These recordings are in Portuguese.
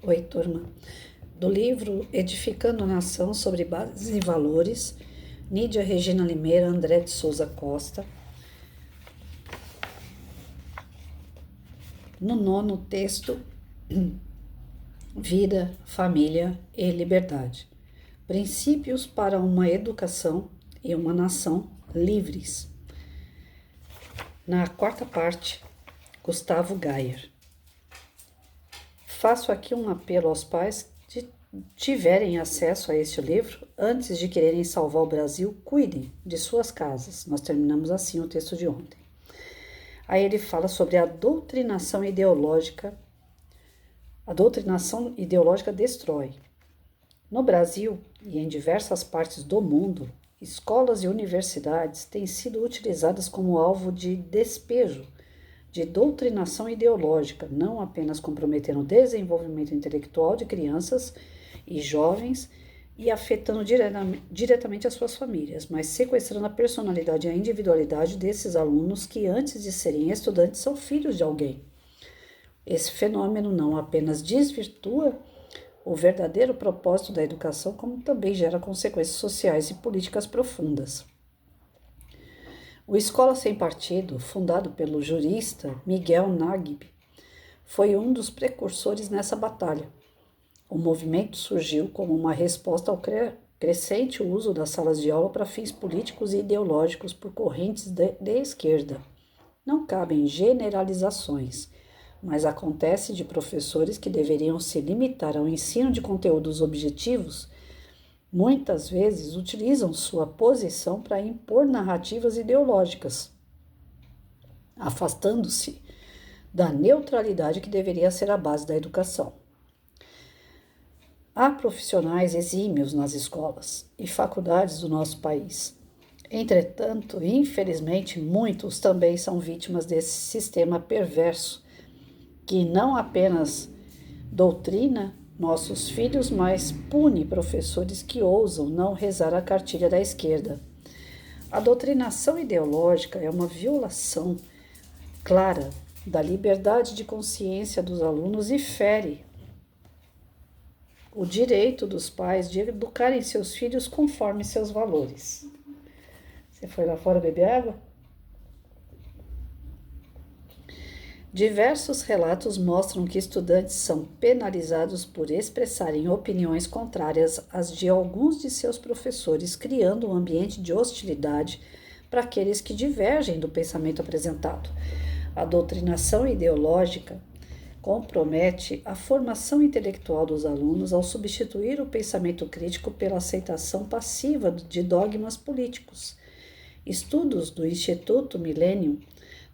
Oi, turma. Do livro Edificando a Nação sobre Bases e Valores, Nídia Regina Limeira, André de Souza Costa. No nono texto, Vida, Família e Liberdade. Princípios para uma educação e uma nação livres. Na quarta parte, Gustavo Gayer. Faço aqui um apelo aos pais que tiverem acesso a este livro, antes de quererem salvar o Brasil, cuidem de suas casas. Nós terminamos assim o texto de ontem. Aí ele fala sobre a doutrinação ideológica. A doutrinação ideológica destrói. No Brasil e em diversas partes do mundo, escolas e universidades têm sido utilizadas como alvo de despejo de doutrinação ideológica, não apenas comprometendo o desenvolvimento intelectual de crianças e jovens e afetando diretamente as suas famílias, mas sequestrando a personalidade e a individualidade desses alunos que, antes de serem estudantes, são filhos de alguém. Esse fenômeno não apenas desvirtua o verdadeiro propósito da educação, como também gera consequências sociais e políticas profundas. O Escola Sem Partido, fundado pelo jurista Miguel Naguib, foi um dos precursores nessa batalha. O movimento surgiu como uma resposta ao crescente uso das salas de aula para fins políticos e ideológicos por correntes de esquerda. Não cabem generalizações, mas acontece de professores que deveriam se limitar ao ensino de conteúdos objetivos, muitas vezes utilizam sua posição para impor narrativas ideológicas, afastando-se da neutralidade que deveria ser a base da educação. Há profissionais exímios nas escolas e faculdades do nosso país. Entretanto, infelizmente, muitos também são vítimas desse sistema perverso, que não apenas doutrina nossos filhos, mas pune professores que ousam não rezar a cartilha da esquerda. A doutrinação ideológica é uma violação clara da liberdade de consciência dos alunos e fere o direito dos pais de educarem seus filhos conforme seus valores. Você foi lá fora beber água? Diversos relatos mostram que estudantes são penalizados por expressarem opiniões contrárias às de alguns de seus professores, criando um ambiente de hostilidade para aqueles que divergem do pensamento apresentado. A doutrinação ideológica compromete a formação intelectual dos alunos ao substituir o pensamento crítico pela aceitação passiva de dogmas políticos. Estudos do Instituto Millennium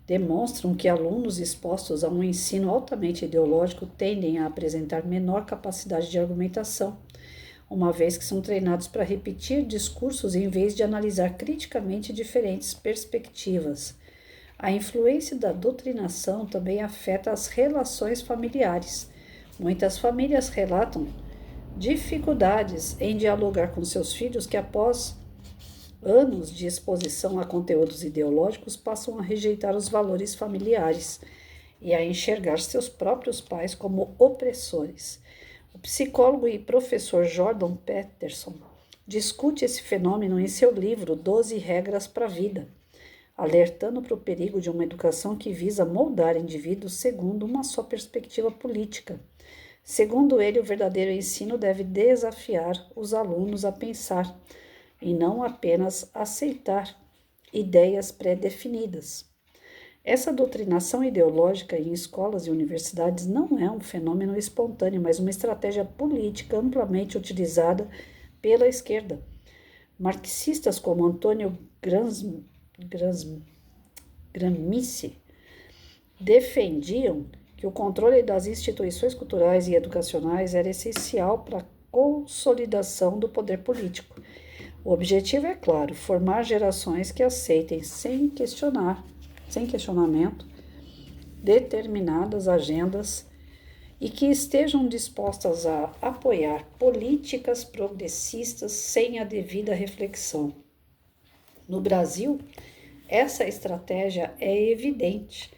demonstram que alunos expostos a um ensino altamente ideológico tendem a apresentar menor capacidade de argumentação, uma vez que são treinados para repetir discursos em vez de analisar criticamente diferentes perspectivas. A influência da doutrinação também afeta as relações familiares. Muitas famílias relatam dificuldades em dialogar com seus filhos que, após anos de exposição a conteúdos ideológicos, passam a rejeitar os valores familiares e a enxergar seus próprios pais como opressores. O psicólogo e professor Jordan Peterson discute esse fenômeno em seu livro 12 Regras para a Vida, alertando para o perigo de uma educação que visa moldar indivíduos segundo uma só perspectiva política. Segundo ele, o verdadeiro ensino deve desafiar os alunos a pensar e não apenas aceitar ideias pré-definidas. Essa doutrinação ideológica em escolas e universidades não é um fenômeno espontâneo, mas uma estratégia política amplamente utilizada pela esquerda. Marxistas como Antônio Gramsci defendiam que o controle das instituições culturais e educacionais era essencial para a consolidação do poder político. O objetivo é claro: formar gerações que aceitem sem questionamento, determinadas agendas e que estejam dispostas a apoiar políticas progressistas sem a devida reflexão. No Brasil, essa estratégia é evidente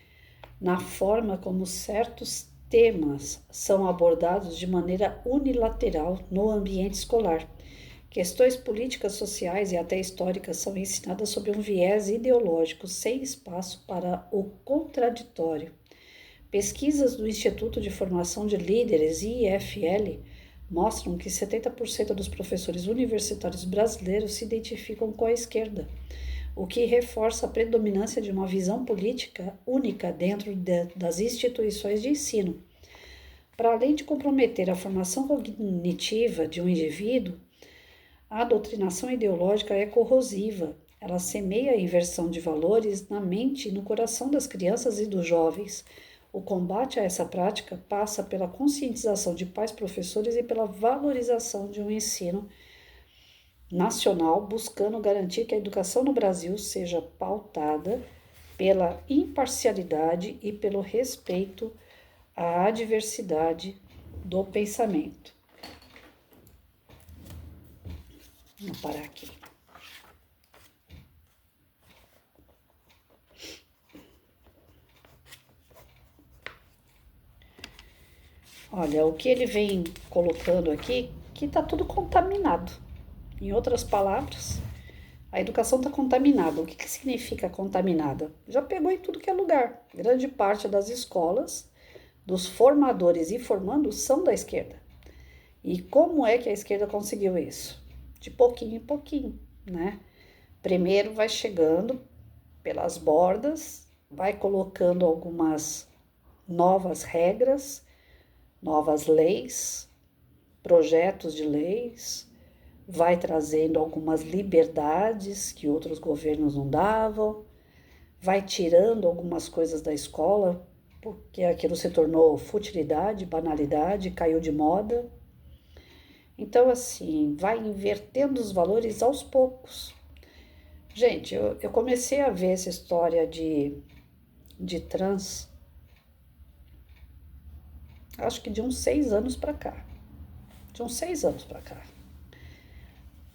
na forma como certos temas são abordados de maneira unilateral no ambiente escolar. Questões políticas, sociais e até históricas são ensinadas sob um viés ideológico, sem espaço para o contraditório. Pesquisas do Instituto de Formação de Líderes, IFL, mostram que 70% dos professores universitários brasileiros se identificam com a esquerda, o que reforça a predominância de uma visão política única dentro das instituições de ensino. Para além de comprometer a formação cognitiva de um indivíduo, a doutrinação ideológica é corrosiva. Ela semeia a inversão de valores na mente e no coração das crianças e dos jovens. O combate a essa prática passa pela conscientização de pais, professores e pela valorização de um ensino nacional, buscando garantir que a educação no Brasil seja pautada pela imparcialidade e pelo respeito à diversidade do pensamento. Vou parar aqui. Olha, o que ele vem colocando aqui, que está tudo contaminado. Em outras palavras, a educação está contaminada. O que significa contaminada? Já pegou em tudo que é lugar. Grande parte das escolas, dos formadores e formandos são da esquerda. E como é que a esquerda conseguiu isso? De pouquinho em pouquinho, né? Primeiro vai chegando pelas bordas, vai colocando algumas novas regras, novas leis, projetos de leis, vai trazendo algumas liberdades que outros governos não davam, vai tirando algumas coisas da escola, porque aquilo se tornou futilidade, banalidade, caiu de moda. Então, assim, vai invertendo os valores aos poucos. Gente, eu comecei a ver essa história de trans, acho que de uns 6 anos para cá. De uns 6 anos para cá.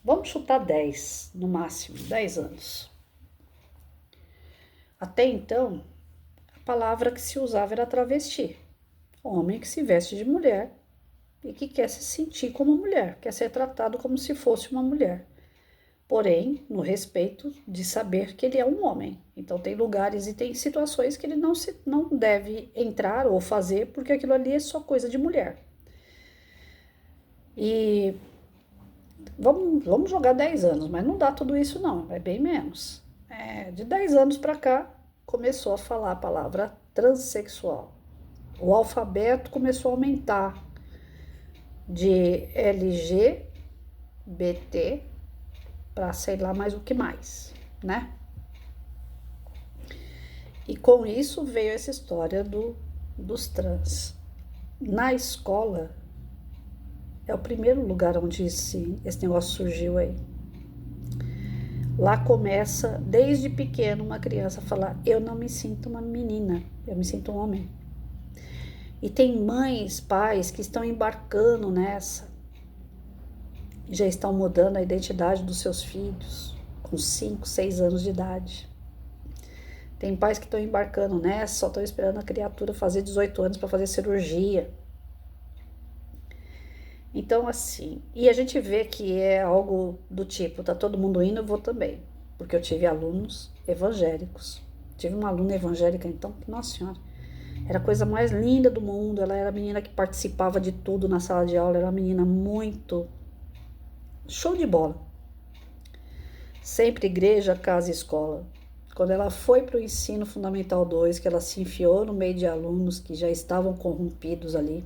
Vamos chutar 10, no máximo, 10 anos. Até então, a palavra que se usava era travesti. Homem que se veste de mulher e que quer se sentir como mulher, quer ser tratado como se fosse uma mulher. Porém, no respeito de saber que ele é um homem. Então, tem lugares e tem situações que ele não deve entrar ou fazer, porque aquilo ali é só coisa de mulher. E vamos jogar 10 anos, mas não dá tudo isso não, é bem menos. De 10 anos para cá, começou a falar a palavra transexual. O alfabeto começou a aumentar de LGBT para sei lá mais o que mais, né? E com isso veio essa história dos trans. Na escola, é o primeiro lugar onde esse negócio surgiu aí. Lá começa, desde pequeno, uma criança a falar: eu não me sinto uma menina, eu me sinto um homem. E tem mães, pais que estão embarcando nessa, já estão mudando a identidade dos seus filhos, com 5, 6 anos de idade. Tem pais que estão embarcando nessa, só estão esperando a criatura fazer 18 anos para fazer cirurgia. Então, assim, e a gente vê que é algo do tipo, tá todo mundo indo, eu vou também. Porque eu tive alunos evangélicos. Tive uma aluna evangélica, então, nossa senhora, era a coisa mais linda do mundo. Ela era a menina que participava de tudo na sala de aula, era uma menina muito show de bola. Sempre igreja, casa e escola. Quando ela foi para o ensino fundamental 2, que ela se enfiou no meio de alunos que já estavam corrompidos ali,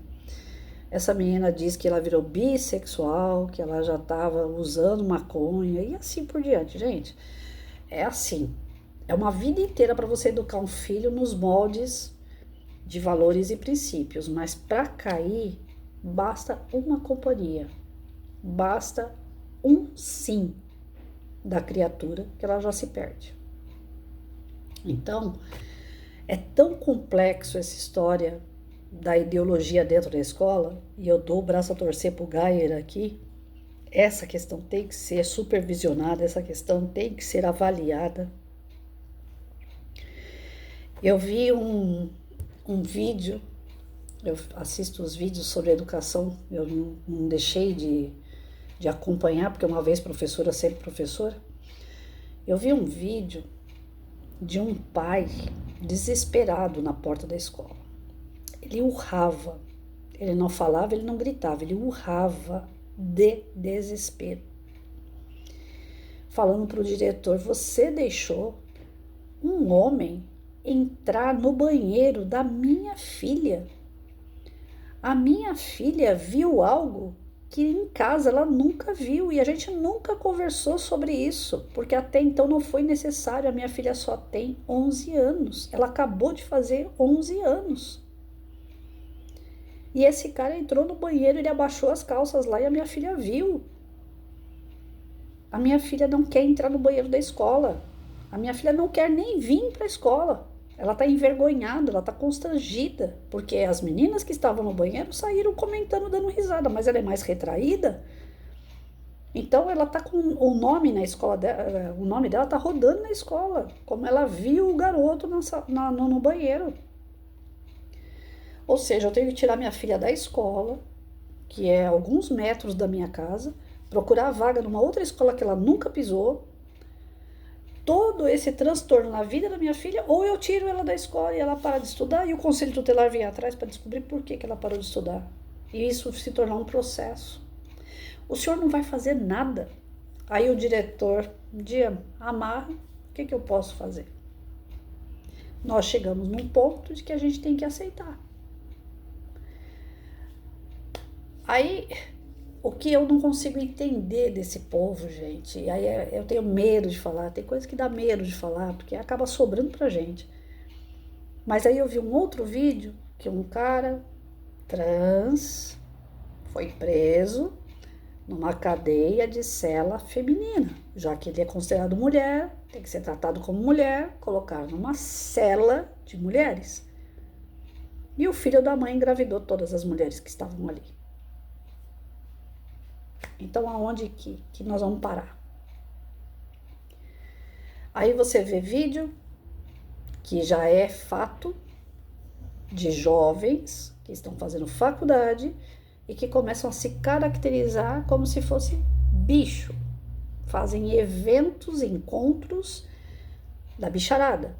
essa menina diz que ela virou bissexual, que ela já estava usando maconha e assim por diante. Gente, é assim, é uma vida inteira para você educar um filho nos moldes de valores e princípios, mas para cair, basta uma companhia, basta um sim da criatura que ela já se perde. Então, é tão complexo essa história da ideologia dentro da escola, e eu dou o braço a torcer pro Geyer aqui. Essa questão tem que ser supervisionada, essa questão tem que ser avaliada. Eu vi um vídeo eu assisto os vídeos sobre educação, eu não deixei de acompanhar, porque uma vez professora, sempre professora. Eu vi um vídeo de um pai desesperado na porta da escola. Ele urrava, ele não falava, ele não gritava, ele urrava de desespero. Falando para o diretor, você deixou um homem entrar no banheiro da minha filha. A minha filha viu algo que em casa ela nunca viu e a gente nunca conversou sobre isso, porque até então não foi necessário. A minha filha só tem 11 anos, ela acabou de fazer 11 anos. E esse cara entrou no banheiro, ele abaixou as calças lá e a minha filha viu. A minha filha não quer entrar no banheiro da escola. A minha filha não quer nem vir para a escola. Ela está envergonhada, ela está constrangida, porque as meninas que estavam no banheiro saíram comentando, dando risada, mas ela é mais retraída. Então ela está com o nome na escola dela, o nome dela está rodando na escola, como ela viu o garoto no banheiro. Ou seja, eu tenho que tirar minha filha da escola, que é alguns metros da minha casa, procurar a vaga numa outra escola que ela nunca pisou. Todo esse transtorno na vida da minha filha, ou eu tiro ela da escola e ela para de estudar, e o conselho tutelar vem atrás para descobrir por que ela parou de estudar. E isso se tornar um processo. O senhor não vai fazer nada. Aí o diretor, um dia, amarra, o que eu posso fazer? Nós chegamos num ponto de que a gente tem que aceitar. Aí, o que eu não consigo entender desse povo, gente, e aí eu tenho medo de falar, tem coisa que dá medo de falar, porque acaba sobrando pra gente. Mas aí eu vi um outro vídeo que um cara trans foi preso numa cadeia de cela feminina, já que ele é considerado mulher, tem que ser tratado como mulher, colocar numa cela de mulheres. E o filho da mãe engravidou todas as mulheres que estavam ali. Então, aonde que nós vamos parar? Aí você vê vídeo que já é fato de jovens que estão fazendo faculdade e que começam a se caracterizar como se fosse bicho. Fazem eventos, encontros da bicharada.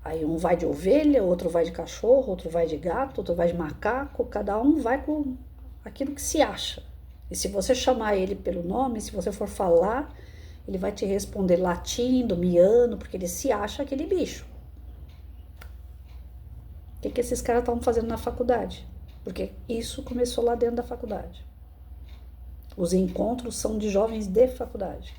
Aí um vai de ovelha, outro vai de cachorro, outro vai de gato, outro vai de macaco, cada um vai com aquilo que se acha. E se você chamar ele pelo nome, se você for falar, ele vai te responder latindo, miando, porque ele se acha aquele bicho. O que esses caras estavam fazendo na faculdade? Porque isso começou lá dentro da faculdade. Os encontros são de jovens de faculdade.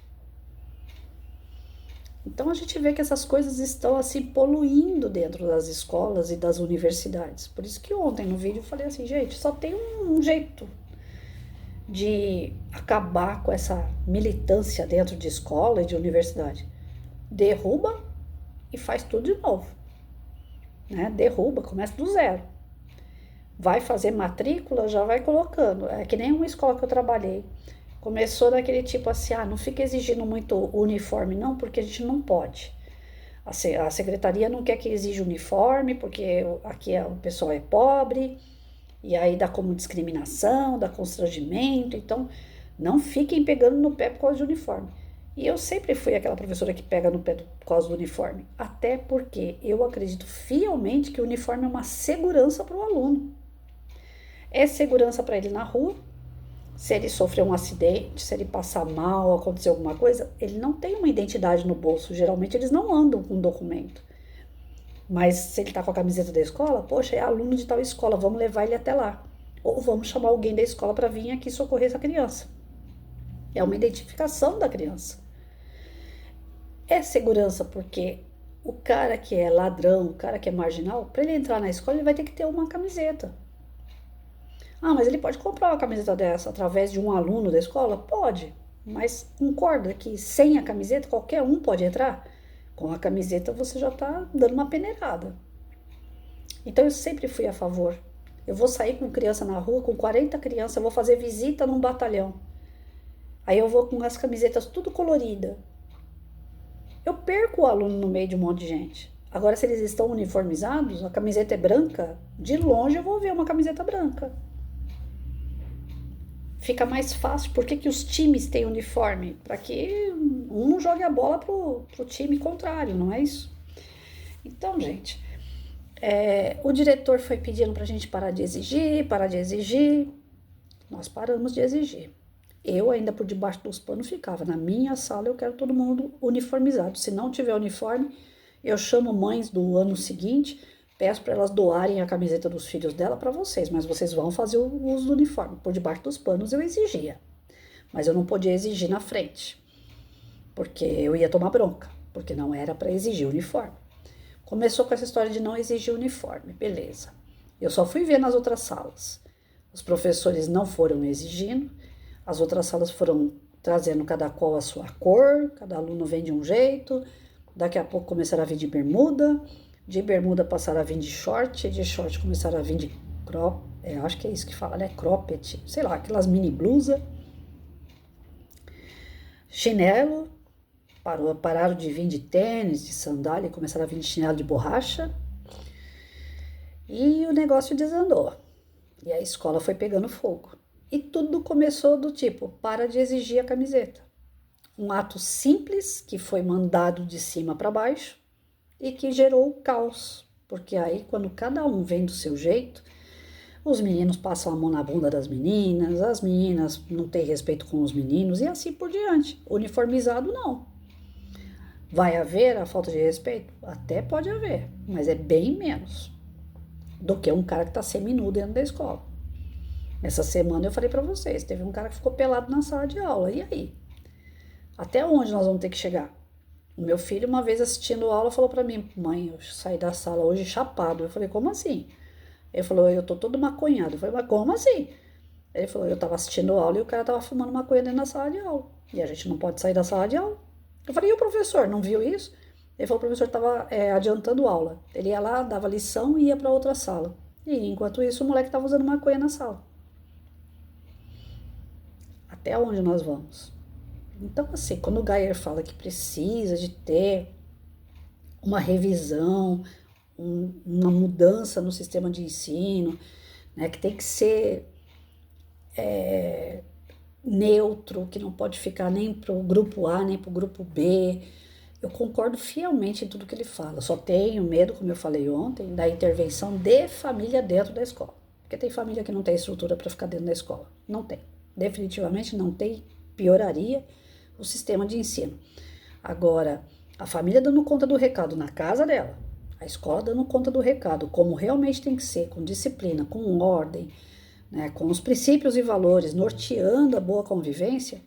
Então a gente vê que essas coisas estão assim poluindo dentro das escolas e das universidades. Por isso que ontem no vídeo eu falei assim, gente, só tem um jeito de acabar com essa militância dentro de escola e de universidade. Derruba e faz tudo de novo. Né? Derruba, começa do zero. Vai fazer matrícula, já vai colocando. É que nem uma escola que eu trabalhei. Começou daquele tipo assim, não fica exigindo muito uniforme não, porque a gente não pode. A secretaria não quer que exija uniforme, porque aqui o pessoal é pobre, e aí dá como discriminação, dá constrangimento, então não fiquem pegando no pé por causa de uniforme. E eu sempre fui aquela professora que pega no pé por causa do uniforme, até porque eu acredito fielmente que o uniforme é uma segurança para o aluno. É segurança para ele na rua, se ele sofrer um acidente, se ele passar mal, acontecer alguma coisa, ele não tem uma identidade no bolso, geralmente eles não andam com documento. Mas se ele tá com a camiseta da escola, poxa, é aluno de tal escola, vamos levar ele até lá. Ou vamos chamar alguém da escola para vir aqui socorrer essa criança. É uma identificação da criança. É segurança porque o cara que é ladrão, o cara que é marginal, para ele entrar na escola, ele vai ter que ter uma camiseta. Mas ele pode comprar uma camiseta dessa através de um aluno da escola? Pode, mas concorda que sem a camiseta qualquer um pode entrar? Com a camiseta você já está dando uma peneirada. Então eu sempre fui a favor. Eu vou sair com criança na rua, com 40 crianças, eu vou fazer visita num batalhão. Aí eu vou com as camisetas tudo colorida. Eu perco o aluno no meio de um monte de gente. Agora, se eles estão uniformizados, a camiseta é branca, de longe eu vou ver uma camiseta branca. Fica mais fácil. Por que os times têm uniforme? Para que um não jogue a bola pro time contrário, não é isso? Então, gente, o diretor foi pedindo pra gente parar de exigir, parar de exigir. Nós paramos de exigir. Eu ainda por debaixo dos panos ficava. Na minha sala eu quero todo mundo uniformizado. Se não tiver uniforme, eu chamo mães do ano seguinte, peço para elas doarem a camiseta dos filhos dela para vocês, mas vocês vão fazer o uso do uniforme. Por debaixo dos panos eu exigia, mas eu não podia exigir na frente, porque eu ia tomar bronca, porque não era para exigir uniforme. Começou com essa história de não exigir uniforme, beleza. Eu só fui ver nas outras salas. Os professores não foram exigindo, as outras salas foram trazendo cada qual a sua cor, cada aluno vem de um jeito, daqui a pouco começaram a vir de bermuda passaram a vir de short começaram a vir de crop, acho que é isso que fala, né? Cropped, sei lá, aquelas mini blusa, chinelo, pararam de vir de tênis, de sandália, começaram a vir de chinelo de borracha, e o negócio desandou. E a escola foi pegando fogo. E tudo começou do tipo, para de exigir a camiseta. Um ato simples que foi mandado de cima para baixo e que gerou caos. Porque aí, quando cada um vem do seu jeito, os meninos passam a mão na bunda das meninas, as meninas não têm respeito com os meninos e assim por diante. Uniformizado, não. Vai haver a falta de respeito? Até pode haver, mas é bem menos do que um cara que está seminu dentro da escola. Essa semana eu falei para vocês, teve um cara que ficou pelado na sala de aula, e aí? Até onde nós vamos ter que chegar? O meu filho, uma vez assistindo a aula, falou para mim, mãe, eu saí da sala hoje chapado. Eu falei, como assim? Ele falou, eu tô todo maconhado. Eu falei, mas como assim? Ele falou, eu tava assistindo a aula e o cara tava fumando maconha dentro da sala de aula. E a gente não pode sair da sala de aula. Eu falei, e o professor, não viu isso? Ele falou, o professor tava adiantando aula. Ele ia lá, dava lição e ia para outra sala. E enquanto isso, o moleque tava usando maconha na sala. Até onde nós vamos? Então, assim, quando o Geyer fala que precisa de ter uma revisão, uma mudança no sistema de ensino, né, que tem que ser neutro, que não pode ficar nem para o grupo A, nem para o grupo B, eu concordo fielmente em tudo que ele fala. Só tenho medo, como eu falei ontem, da intervenção de família dentro da escola. Porque tem família que não tem estrutura para ficar dentro da escola. Não tem. Definitivamente não tem. Pioraria o sistema de ensino. Agora, a família dando conta do recado na casa dela, a escola dando conta do recado, como realmente tem que ser, com disciplina, com ordem, né, com os princípios e valores, norteando a boa convivência,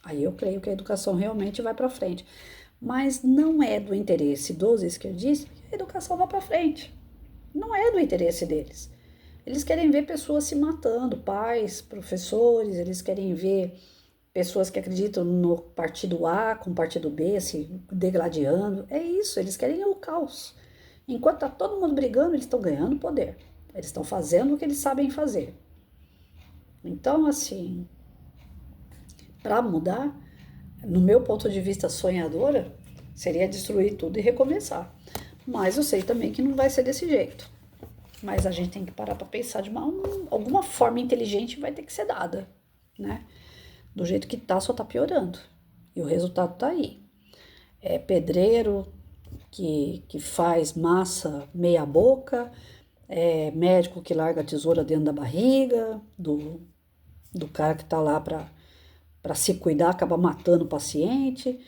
aí eu creio que a educação realmente vai para frente. Mas não é do interesse dos esquerdistas que a educação vá para frente. Não é do interesse deles. Eles querem ver pessoas se matando, pais, professores, eles querem ver pessoas que acreditam no partido A com o partido B se degladiando. É isso, eles querem o caos. Enquanto tá todo mundo brigando, eles estão ganhando poder. Eles estão fazendo o que eles sabem fazer. Então, assim, para mudar, no meu ponto de vista sonhadora, seria destruir tudo e recomeçar. Mas eu sei também que não vai ser desse jeito. Mas a gente tem que parar para pensar de alguma forma inteligente vai ter que ser dada, né? Do jeito que tá, só tá piorando. E o resultado tá aí. É pedreiro que faz massa meia boca, é médico que larga a tesoura dentro da barriga, do cara que tá lá para se cuidar, acaba matando o paciente,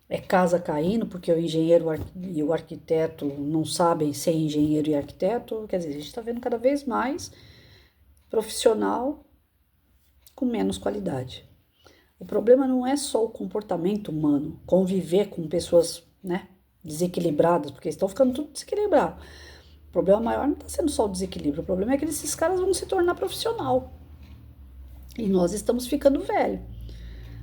é casa caindo, porque o engenheiro e o arquiteto não sabem ser engenheiro e arquiteto. Quer dizer, a gente está vendo cada vez mais profissional com menos qualidade. O problema não é só o comportamento humano, conviver com pessoas, né, desequilibradas, porque estão ficando tudo desequilibrado. O problema maior não está sendo só o desequilíbrio, o problema é que esses caras vão se tornar profissional. E nós estamos ficando velhos.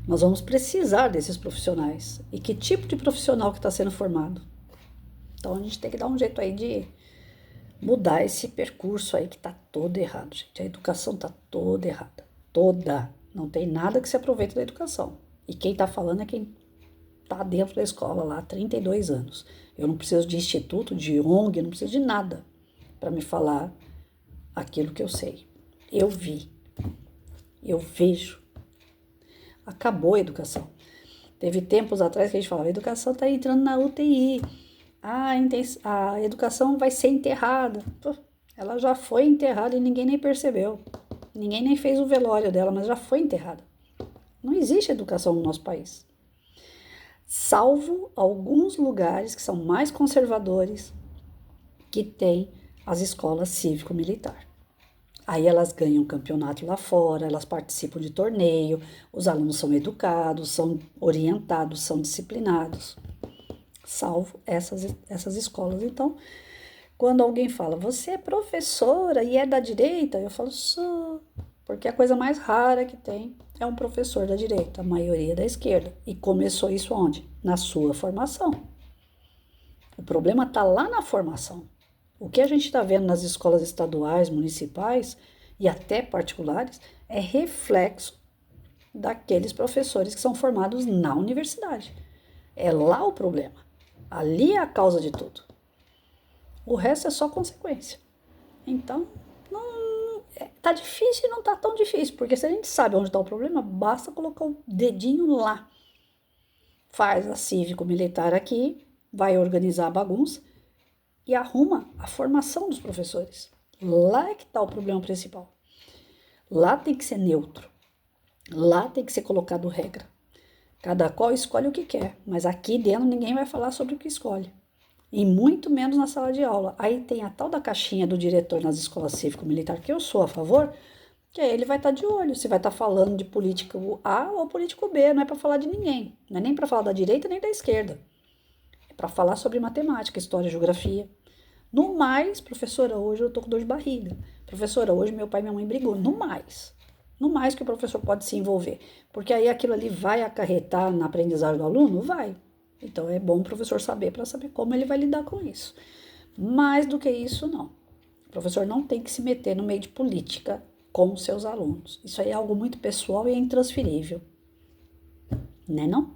Nós vamos precisar desses profissionais. E que tipo de profissional que está sendo formado? Então a gente tem que dar um jeito aí de mudar esse percurso aí que está todo errado, gente. A educação está toda errada. Toda. Não tem nada que se aproveite da educação. E quem está falando é quem tá dentro da escola lá há 32 anos. Eu não preciso de instituto, de ONG, não preciso de nada para me falar aquilo que eu sei. Eu vi, eu vejo. Acabou a educação. Teve tempos atrás que a gente falava, a educação está entrando na UTI. A educação vai ser enterrada. Pô, ela já foi enterrada e ninguém nem percebeu. Ninguém nem fez o velório dela, mas já foi enterrada. Não existe educação no nosso país. Salvo alguns lugares que são mais conservadores, que têm as escolas cívico-militar. Aí elas ganham campeonato lá fora, elas participam de torneio, os alunos são educados, são orientados, são disciplinados. Salvo essas escolas. Então, quando alguém fala, você é professora e é da direita, eu falo, sou. Porque a coisa mais rara que tem é um professor da direita, a maioria é da esquerda. E começou isso onde? Na sua formação. O problema está lá na formação. O que a gente está vendo nas escolas estaduais, municipais e até particulares é reflexo daqueles professores que são formados na universidade. É lá o problema. Ali é a causa de tudo. O resto é só consequência. Então, tá difícil e não tá tão difícil, porque se a gente sabe onde está o problema, basta colocar o dedinho lá. Faz a cívico-militar aqui, vai organizar a bagunça e arruma a formação dos professores. Lá é que está o problema principal. Lá tem que ser neutro. Lá tem que ser colocado regra. Cada qual escolhe o que quer, mas aqui dentro ninguém vai falar sobre o que escolhe. E muito menos na sala de aula. Aí tem a tal da caixinha do diretor nas escolas cívico-militar, que eu sou a favor, que aí ele vai estar de olho se vai estar falando de político A ou político B, não é para falar de ninguém. Não é nem para falar da direita nem da esquerda. É para falar sobre matemática, história, geografia. No mais, professora, hoje eu tô com dor de barriga. Professora, hoje meu pai e minha mãe brigou. No mais. No mais que o professor pode se envolver. Porque aí aquilo ali vai acarretar na aprendizagem do aluno? Vai. Então é bom o professor saber para saber como ele vai lidar com isso. Mais do que isso, não. O professor não tem que se meter no meio de política com os seus alunos. Isso aí é algo muito pessoal e é intransferível. Né não?